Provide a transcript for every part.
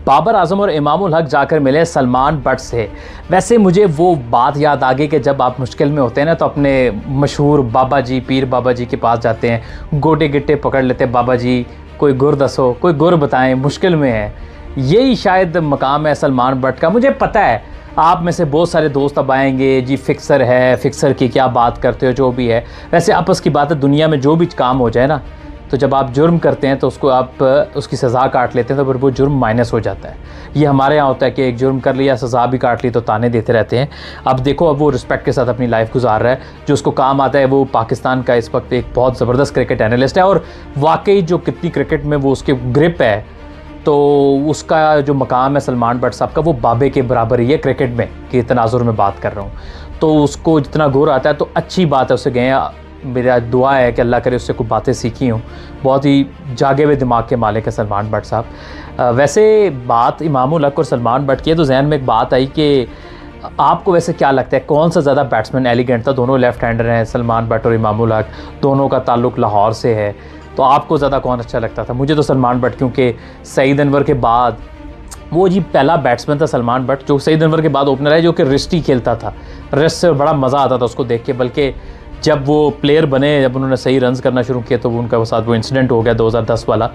बाबर आजम और इमाम उल हक जाकर मिले सलमान बट से। वैसे मुझे वो बात याद आ गई कि जब आप मुश्किल में होते हैं ना तो अपने मशहूर बाबा जी, पीर बाबा जी के पास जाते हैं, गोटे गिट्टे पकड़ लेते हैं, बाबा जी कोई गुर दसो, कोई गुर बताएं, मुश्किल में है। यही शायद मकाम है सलमान बट का। मुझे पता है आप में से बहुत सारे दोस्त अब आएंगे जी फिक्सर है, फिक्सर की क्या बात करते हो, जो भी है। वैसे आपस की बात है, दुनिया में जो भी काम हो जाए ना, तो जब आप जुर्म करते हैं तो उसको आप उसकी सज़ा काट लेते हैं तो फिर वो जुर्म माइनस हो जाता है। ये हमारे यहाँ होता है कि एक जुर्म कर लिया, सज़ा भी काट ली तो ताने देते रहते हैं। अब देखो, अब वो रिस्पेक्ट के साथ अपनी लाइफ गुजार रहा है। जो उसको काम आता है, वो पाकिस्तान का इस वक्त एक बहुत ज़बरदस्त क्रिकेट एनालिस्ट है, और वाकई जो कितनी क्रिकेट में वो उसके ग्रिप है, तो उसका जो मकाम है सलमान बट साहब का, वो बाबे के बराबर ही है क्रिकेट में, कि तनाजुर में बात कर रहा हूँ। तो उसको जितना गुर आता है तो अच्छी बात है, उससे गए। मेरा दुआ है कि अल्लाह करे उससे कुछ बातें सीखी हूँ। बहुत ही जागे हुए दिमाग के मालिक है सलमान बट साहब। वैसे बात इमाम उल हक और सलमान बट की है तो जहन में एक बात आई कि आपको वैसे क्या लगता है कौन सा ज़्यादा बैट्समैन एलिगेंट था? दोनों लेफ्ट हैंडर हैं, सलमान बट और इमाम उल हक, दोनों का ताल्लुक़ लाहौर से है। तो आपको ज़्यादा कौन अच्छा लगता था? मुझे तो सलमान बट, क्योंकि सईद अनवर के बाद वो जी पहला बैट्समैन था सलमान बट, जो सईद अनवर के बाद ओपनर है, जो कि रिस्ट ही खेलता था। रिस्ट से बड़ा मज़ा आता था उसको देख के। बल्कि जब वो प्लेयर बने, जब उन्होंने सही रन्स करना शुरू किया, तो वो उनका साथ वो इंसिडेंट हो गया 2010 वाला।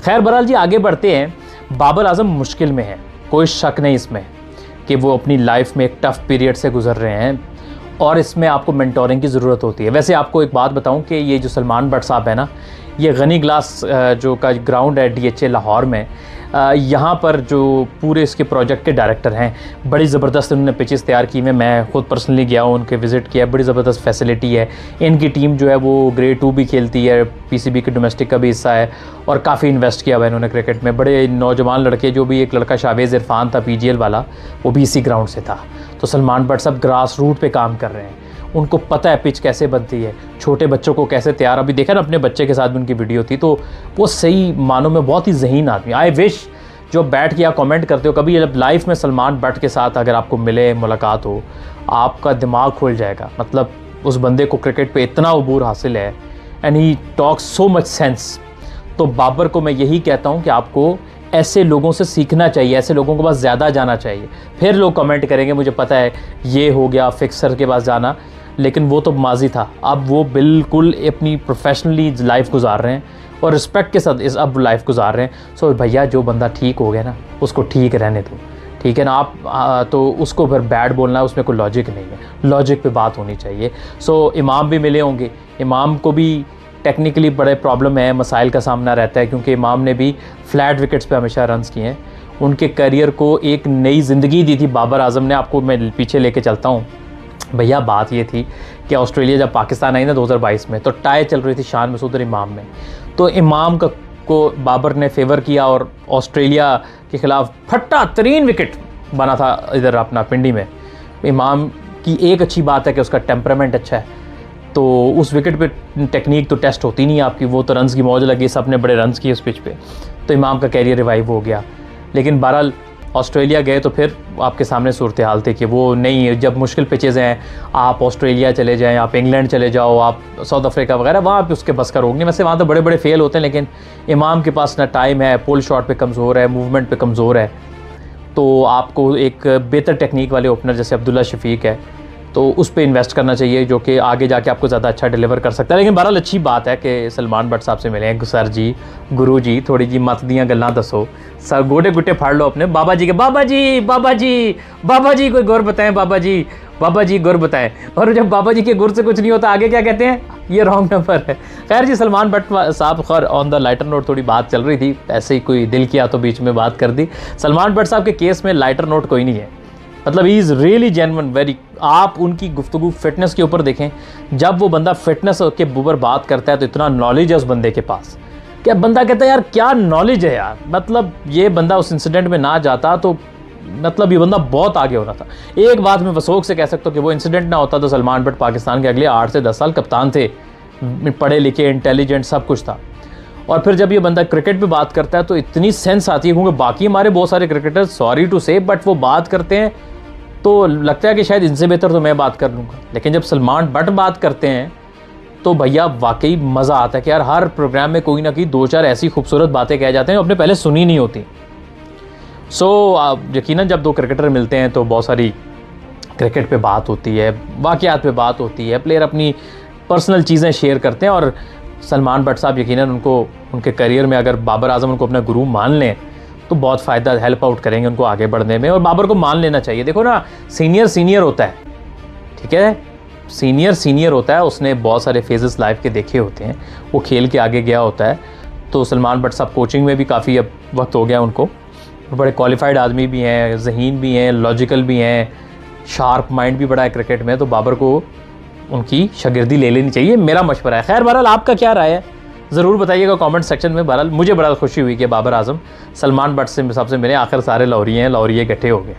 खैर बहरहाल जी, आगे बढ़ते हैं। बाबर आजम मुश्किल में है, कोई शक नहीं इसमें कि वो अपनी लाइफ में एक टफ़ पीरियड से गुजर रहे हैं, और इसमें आपको मेंटोरिंग की ज़रूरत होती है। वैसे आपको एक बात बताऊं कि ये जो सलमान बट साहब है ना, ये गनी ग्लास जो का ग्राउंड है DHA लाहौर में, यहाँ पर जो पूरे इसके प्रोजेक्ट के डायरेक्टर हैं, बड़ी ज़बरदस्त उन्होंने पिचेस तैयार की हुई। मैं खुद पर्सनली गया हूँ, उनके विज़िट किया। बड़ी ज़बरदस्त फैसिलिटी है। इनकी टीम जो है वो ग्रेड 2 भी खेलती है, PCB के डोमेस्टिक का भी हिस्सा है, और काफ़ी इन्वेस्ट किया हुआ है इन्होंने क्रिकेट में। बड़े नौजवान लड़के, जो भी एक लड़का शावेज़ इरफान था PGL वाला, वो भी इसी ग्राउंड से था। तो सलमान बट साहब ग्रास रूट पर काम कर रहे हैं, उनको पता है पिच कैसे बनती है, छोटे बच्चों को कैसे तैयार। अभी देखा ना, अपने बच्चे के साथ भी उनकी वीडियो थी, तो वो सही मानों में बहुत ही ज़हीन आदमी। आई विश जो बैठ के आप कमेंट करते हो, कभी जब लाइफ में सलमान बट के साथ अगर आपको मिले, मुलाकात हो, आपका दिमाग खुल जाएगा। मतलब उस बंदे को क्रिकेट पे इतना अबूर हासिल है, and he talks so much sense. तो बाबर को मैं यही कहता हूँ कि आपको ऐसे लोगों से सीखना चाहिए, ऐसे लोगों के पास ज़्यादा जाना चाहिए। फिर लोग कमेंट करेंगे, मुझे पता है ये हो गया फिक्सर के पास जाना, लेकिन वो तो माजी था। अब वो बिल्कुल अपनी प्रोफेशनली लाइफ गुजार रहे हैं और रिस्पेक्ट के साथ इस अब लाइफ गुजार रहे हैं। सो भैया, जो बंदा ठीक हो गया ना, उसको ठीक रहने दो, ठीक है ना। आप तो उसको फिर बैड बोलना, उसमें कोई लॉजिक नहीं है। लॉजिक पे बात होनी चाहिए। सो इमाम भी मिले होंगे, इमाम को भी टेक्निकली बड़े प्रॉब्लम है, मसाइल का सामना रहता है, क्योंकि इमाम ने भी फ्लैट विकेट्स पे हमेशा रन्स किए हैं। उनके करियर को एक नई ज़िंदगी दी थी बाबर आजम ने। आपको मैं पीछे लेके चलता हूँ भैया। बात ये थी कि ऑस्ट्रेलिया जब पाकिस्तान आई ना 2022 में, तो टाई चल रही थी शान मसूद और इमाम में। तो इमाम को बाबर ने फेवर किया और ऑस्ट्रेलिया के ख़िलाफ़ फट्टा तरीन विकेट बना था इधर अपना पिंडी में। इमाम की एक अच्छी बात है कि उसका टेम्परामेंट अच्छा है, तो उस विकेट पे टेक्निक तो टेस्ट होती नहीं है आपकी, वो तो रन्स की मौज लगी, सब ने बड़े रन्स किए उस पिच पे। तो इमाम का कैरियर रिवाइव हो गया। लेकिन बहरहाल ऑस्ट्रेलिया गए तो फिर आपके सामने सूरत हाल थी कि वो नहीं, जब मुश्किल पिचेज़ हैं, आप ऑस्ट्रेलिया चले जाएं, आप इंग्लैंड चले जाओ, आप साउथ अफ्रीका वगैरह, वहाँ पे उसके बस का रोक नहीं। वैसे वहाँ तो बड़े बड़े फेल होते हैं, लेकिन इमाम के पास ना टाइम है, पुल शॉट पे कमज़ोर है, मूवमेंट पे कमज़ोर है। तो आपको एक बेहतर टेक्निक वाले ओपनर जैसे अब्दुल्ला शफीक है, तो उस पर इन्वेस्ट करना चाहिए, जो कि आगे जाके आपको ज़्यादा अच्छा डिलीवर कर सकता है। लेकिन बहरहाल अच्छी बात है कि सलमान बट साहब से मिले हैं। सर जी, गुरु जी, थोड़ी जी मत दियाँ गल्लां दसो, सर गोडे गुट्टे फाड़ लो अपने बाबा जी के। बाबा जी, बाबा जी, बाबा जी कोई गुर बताएं, बाबा जी, बाबा जी गुर बताएं। और जब बाबा जी के गुर से कुछ नहीं होता, आगे क्या कहते हैं? ये रॉन्ग नंबर है। खैर जी, सलमान बट साहब, खैर ऑन द लाइटर नोट थोड़ी बात चल रही थी, ऐसे ही कोई दिल किया तो बीच में बात कर दी। सलमान बट साहब के केस में लाइटर नोट कोई नहीं है। मतलब he is really genuine very. आप उनकी गुफ्तगू फिटनेस के ऊपर देखें, जब वो बंदा फिटनेस के ऊपर बात करता है तो इतना नॉलेज है उस बंदे के पास, क्या बंदा कहता है यार क्या नॉलेज है यार। मतलब ये बंदा उस इंसिडेंट में ना जाता तो मतलब ये बंदा बहुत आगे होना था। एक बात मैं वसूख से कह सकता हूँ कि वो इंसिडेंट ना होता तो सलमान बट पाकिस्तान के अगले 8 से 10 साल कप्तान थे, पढ़े लिखे, इंटेलिजेंट, सब कुछ था। और फिर जब ये बंदा क्रिकेट पे बात करता है तो इतनी सेंस आती है, क्योंकि बाकी हमारे बहुत सारे क्रिकेटर, सॉरी टू से, बट वो बात करते हैं तो लगता है कि शायद इनसे बेहतर तो मैं बात कर लूँगा। लेकिन जब सलमान बट बात करते हैं तो भैया वाकई मज़ा आता है कि यार हर प्रोग्राम में कोई ना कोई 2-4 ऐसी खूबसूरत बातें कह जाते हैं जो आपने पहले सुनी नहीं होती। सो यकीनन जब दो क्रिकेटर मिलते हैं तो बहुत सारी क्रिकेट पे बात होती है, वाक़यात पे बात होती है, प्लेयर अपनी पर्सनल चीज़ें शेयर करते हैं। और सलमान बट साहब यकीनन उनको उनके करियर में अगर बाबर आजम उनको अपना गुरु मान लें तो बहुत फ़ायदा हेल्प आउट करेंगे उनको आगे बढ़ने में। और बाबर को मान लेना चाहिए। देखो ना, सीनियर सीनियर होता है, ठीक है, सीनियर सीनियर होता है, उसने बहुत सारे फेजेस लाइफ के देखे होते हैं, वो खेल के आगे गया होता है। तो सलमान बट साहब कोचिंग में भी काफ़ी अब वक्त हो गया उनको, बड़े क्वालिफाइड आदमी भी हैं, ज़हीन भी हैं, लॉजिकल भी हैं, शार्प माइंड भी बड़ा है क्रिकेट में। तो बाबर को उनकी शागिर्दी ले लेनी चाहिए, मेरा मशवरा है। खैर बहरहाल आपका क्या राय है ज़रूर बताइएगा कमेंट सेक्शन में। बहरहाल मुझे बड़ा खुशी हुई कि बाबर आजम सलमान बट से सबसे मेरे आखिर सारे लाहौरी हैं, लाहौरी इकट्ठे हो गए।